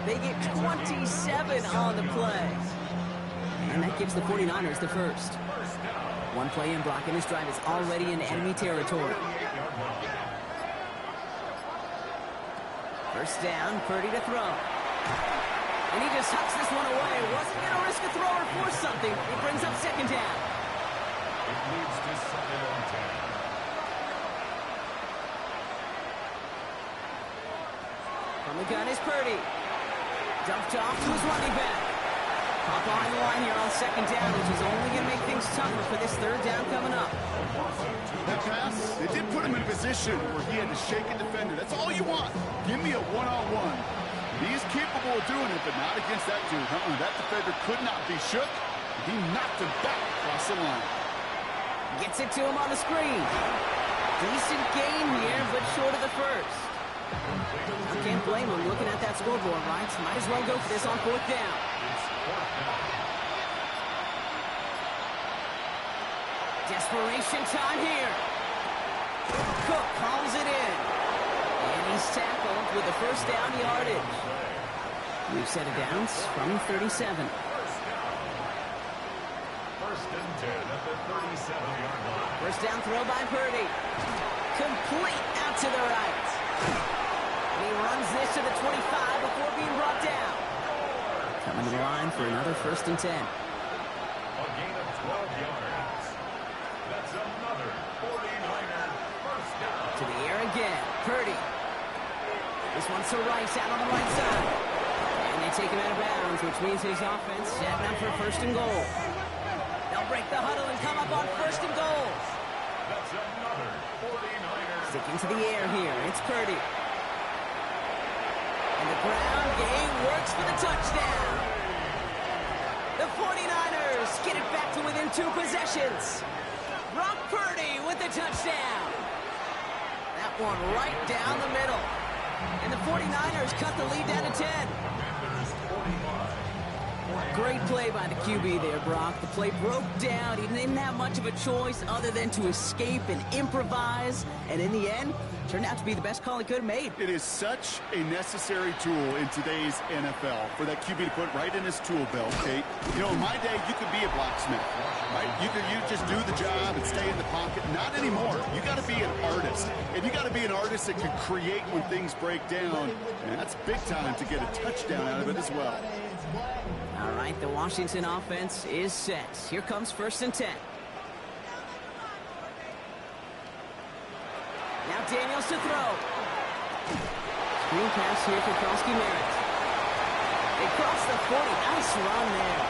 They get 27 on the play. And that gives the 49ers the first. One play in blocking this drive is already in enemy territory. 1st down, Purdy to throw. And he just hucks this one away. Wasn't going to risk a throw or force something. It brings up 2nd down. It leads to 2nd and 10. From the gun is Purdy. Dumped off to his running back. Pop on the line here on 2nd down, which is only going to make things tougher for this 3rd down coming up. That pass, it did put him in a position where he had to shake a defender. That's all you want. Give me a one-on-one. He is capable of doing it, but not against that dude. That defender could not be shook. He knocked him back across the line. Gets it to him on the screen. Decent gain here, but short of the first. I can't blame him looking at that scoreboard, right? Might as well go for this on fourth down. Desperation time here. Cook calls it in. And he's tackled with the first down yardage. We've set it down from 37. First and 10 at the 37-yard line. First down throw by Purdy. Complete out to the right. And he runs this to the 25 before being brought down. Coming to the line for another first and 10. A gain of 12 yards. That's another 49er first down. To the air again. Purdy. This one's to Rice out on the right side. And they take him out of bounds, which means his offense setting up for first and goal. They'll break the huddle and come up on first and goal. That's another 49er. Sticking to the air here. It's Purdy. And the ground game works for the touchdown. The 49ers get it back to within 2 possessions. Brock Purdy with the touchdown. That one right down the middle. And the 49ers cut the lead down to 10. Great play by the QB there, Brock. The play broke down. He didn't have much of a choice other than to escape and improvise. And in the end, turned out to be the best call he could have made. It is such a necessary tool in today's NFL for that QB to put right in his tool belt, Kate. You know, in my day, you could be a blacksmith, right? You just do the job and stay in the pocket. Not anymore. You got to be an artist. And you got to be an artist that can create when things break down. And that's big time to get a touchdown out of it as well. All right, the Washington offense is set. Here comes first and 10. Now Daniels to throw. Screen pass here for Krosky Merritt. They cross the 40. Nice run there.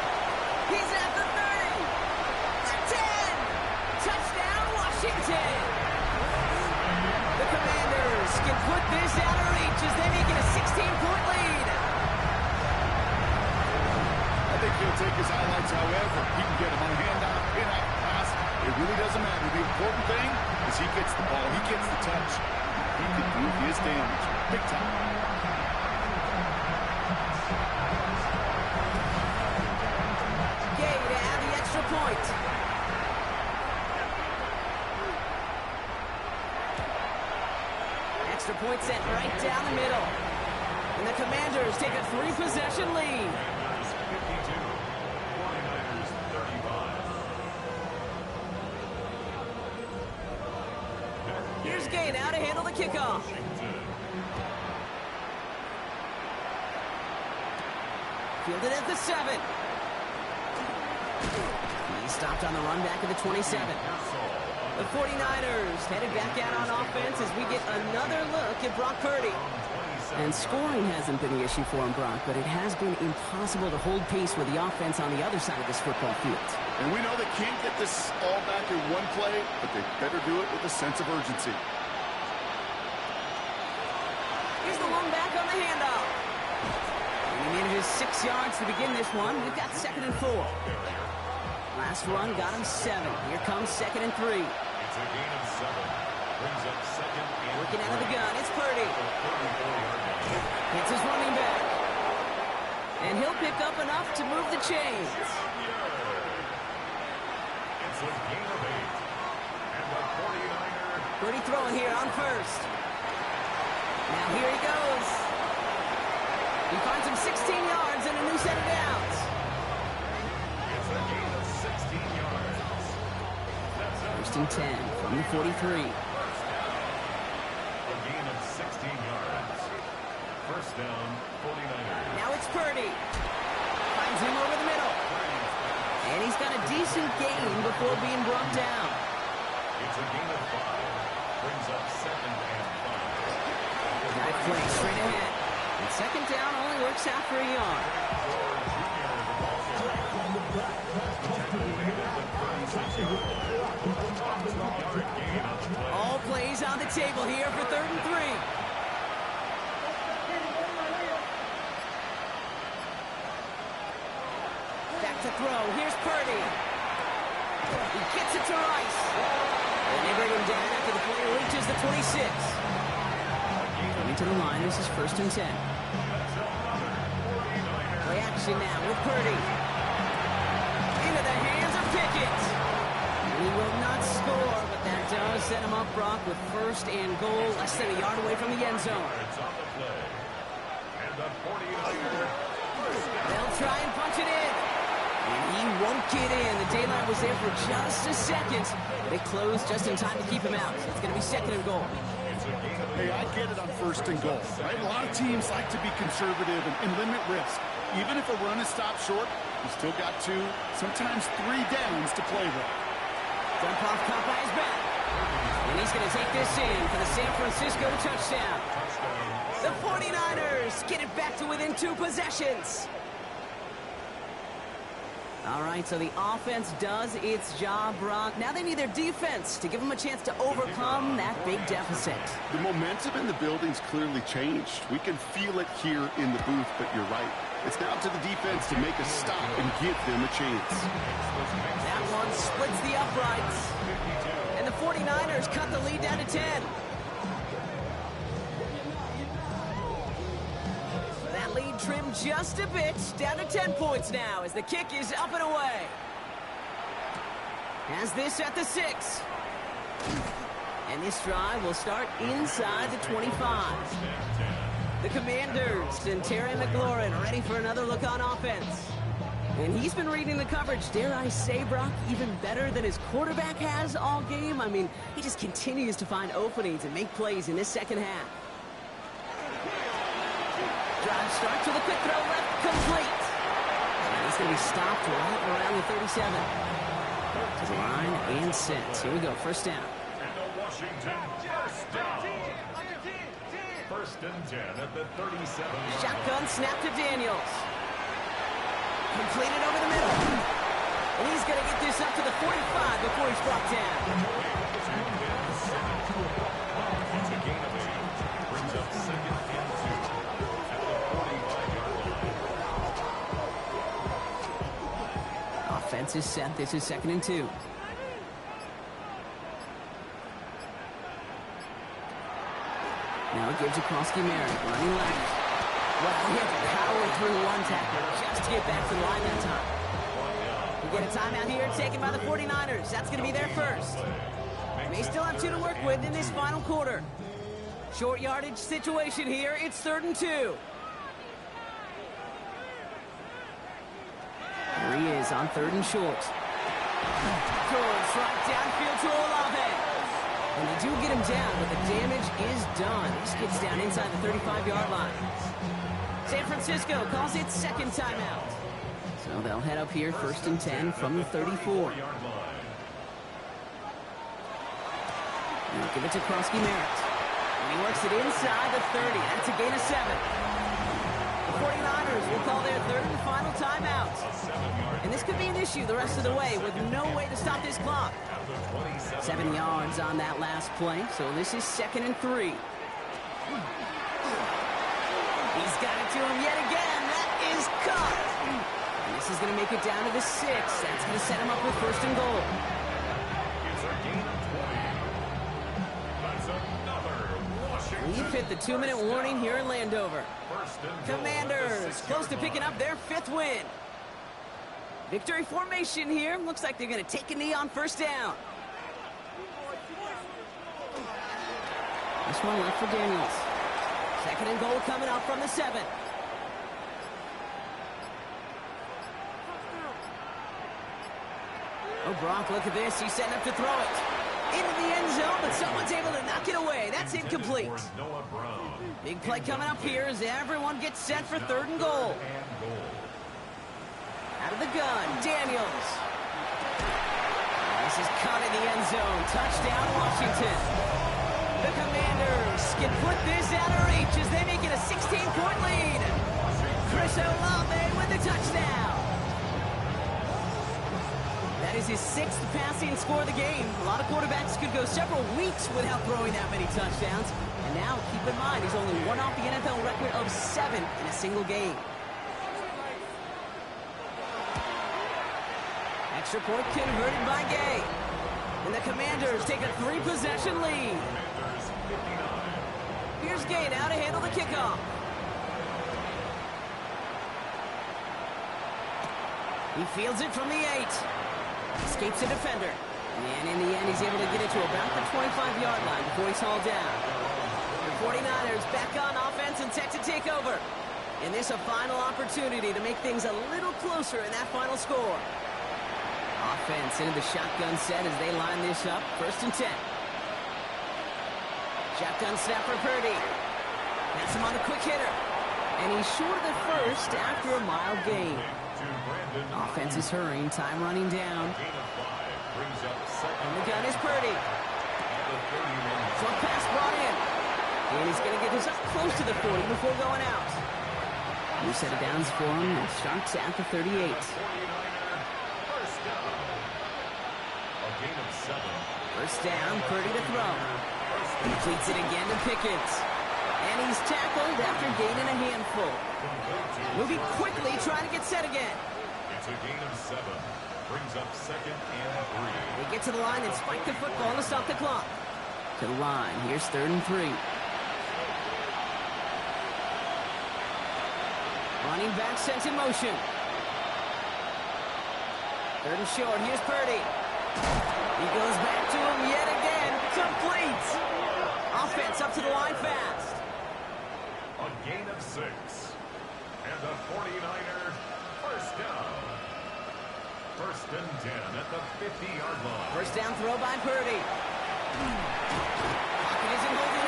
He's at the 30. The 10. Touchdown, Washington. The Commanders can put this out of reach as they make it a 16-point lead. I think he'll take his highlights however he can get him on a handoff, in-out pass. It really doesn't matter. The important thing is he gets the ball. He gets the touch. He can do his damage. Big time. Gay to add the extra point. Extra point set right down the middle. And the Commanders take a 3-possession lead. 52. 49ers 35. Here's Gay now to handle the kickoff. Fielded at the 7. He's stopped on the run back of the 27. The 49ers headed back out on offense as we get another look at Brock Purdy. And scoring hasn't been the issue for him, Brock, but it has been impossible to hold pace with the offense on the other side of this football field. And we know they can't get this all back in one play, but they better do it with a sense of urgency. Here's the long back on the handoff. And he manages 6 yards to begin this one. We've got 2nd and 4. Last run got him 7. Here comes 2nd and 3. It's a gain of 7. Brings up 2nd and Working out of the gun, it's Purdy. 34-yard line. Hits his running back. And he'll pick up enough to move the chains. It's a gain of 8. And the 49er. Purdy throwing here on first. Now here he goes. He finds him 16 yards and a new set of downs. It's a gain of 16 yards. That's a First and 10 from the 43. A gain of 16 yards. First down, 49ers. Now it's Purdy. Finds him over the middle. And he's got a decent gain before being brought down. It's a gain of 5. Brings up 2nd and 5. Got it played straight ahead. And 2nd down only works out for a yard. All plays on the table here for 3rd and 3. Back to throw. Here's Purdy. He gets it to Rice. him down after the player reaches the 26. Coming to the line, this is 1st and 10. Play action now with Purdy. Into the hands of Pickett. He will not score, but that does set him up, Brock, with 1st and goal, less than a yard away from the end zone. They'll try and punch it in. And he won't get in. The daylight was there for just a second, but it closed just in time to keep him out. So it's going to be 2nd and goal. Hey, I get it on 1st and goal, right? A lot of teams like to be conservative and limit risk. Even if a run is stopped short, you still got 2, sometimes 3 downs to play with. Dump off caught by his back. And he's going to take this in for the San Francisco touchdown. The 49ers get it back to within 2 possessions. All right, so the offense does its job, Brock. Now they need their defense to give them a chance to overcome that big deficit. The momentum in the building's clearly changed. We can feel it here in the booth, but you're right. It's now to the defense to make a stop and give them a chance. That one splits the uprights. And the 49ers cut the lead down to 10. That lead trimmed just a bit, down to 10 points now as the kick is up and away. Has this at the 6. And this drive will start inside the 25. The Commanders and Terry McLaurin ready for another look on offense. And he's been reading the coverage, dare I say, Brock, even better than his quarterback has all game. I mean, he just continues to find openings and make plays in this second half. Drive starts with a quick throw left, complete. And he's going to be stopped right around the 37. To the line and set. Here we go, 1st down. And the Washington 1st down. 1st and 10 at the 37. Shotgun snap to Daniels. Completed over the middle. And he's going to get this up to the 45 before he's brought down. Gameday brings up 2nd and 2 at the 45-yard line. Offense is set. This is 2nd and 2. Now it gives across Gameday, running left. Well, he had to power through one tackler just to get back to the line that time. We get a timeout here taken by the 49ers. That's going to be their 1st. They still have 2 to work with in this final quarter. Short yardage situation here. It's 3rd and 2. There he is on 3rd and short. Throws right downfield to Olave. And they do get him down, but the damage is done. This gets down inside the 35-yard line. San Francisco calls it 2nd timeout. So they'll head up here 1st and 10 from the 34. They'll give it to Krosky Merritt. And he works it inside the 30. That's a gain of 7. The 49ers will call their 3rd and final timeout. And this could be an issue the rest of the way with no way to stop this clock. 7 yards on that last play, so this is 2nd and 3. He's got it to him yet again. That is caught. And this is going to make it down to the 6. That's going to set him up with 1st and goal. It's a gain of 20. That's another Washington. We've hit the 2-minute warning here in Landover. 1st and goal Commanders at the close to 6-yard picking line. up their 5th win. Victory formation here. Looks like they're going to take a knee on 1st down. This one left for Daniels. 2nd and goal coming up from the 7. Oh, Brock, look at this. He's setting up to throw it. Into the end zone, but someone's able to knock it away. That's incomplete. Noah Brown. Big play coming up here as everyone gets set for 3rd and goal. Out of the gun, Daniels. This is caught in the end zone. Touchdown, Washington. The Commanders can put this out of reach as they make it a 16-point lead. Chris Olave with the touchdown. That is his 6th passing score of the game. A lot of quarterbacks could go several weeks without throwing that many touchdowns. And now, keep in mind, he's only one off the NFL record of 7 in a single game. Extra point converted by Gay. And the the Commanders take a 3-possession lead. Commanders 59. Here's Gay now to handle the kickoff. He fields it from the 8. Escapes a defender. And in the end, he's able to get it to about the 25-yard line before he's hauled down. The 49ers back on offense and set to take over. And this a final opportunity to make things a little closer in that final score. Offense into the shotgun set as they line this up. 1st and 10. Shotgun snap for Purdy. That's him on the quick hitter. And he's short of the first after a mild gain. Offense is hurrying. Time running down. Gain of 5 brings up second. And the gun is Purdy. The 31. Front pass brought in. And he's going to get this up close to the 40 before going out. New set of downs for him. The Sharks at the 38. 49er, first down. A gain of 7. First down, Purdy to throw. Completes it again to Pickens. And he's tackled after gaining a handful. We'll be quickly trying to get set again. It's a gain of 7. Brings up second and 3. They get to the line and spike the football to stop the clock. To the line. Here's 3rd and 3. Running back sent in motion. 3rd and short. Here's Purdy. He goes back to him yet again. Complete. Offense up to the line fast. A gain of 6. And the 49er, first down. 1st and 10 at the 50-yard line. First down throw by Purdy. Pocket isn't holding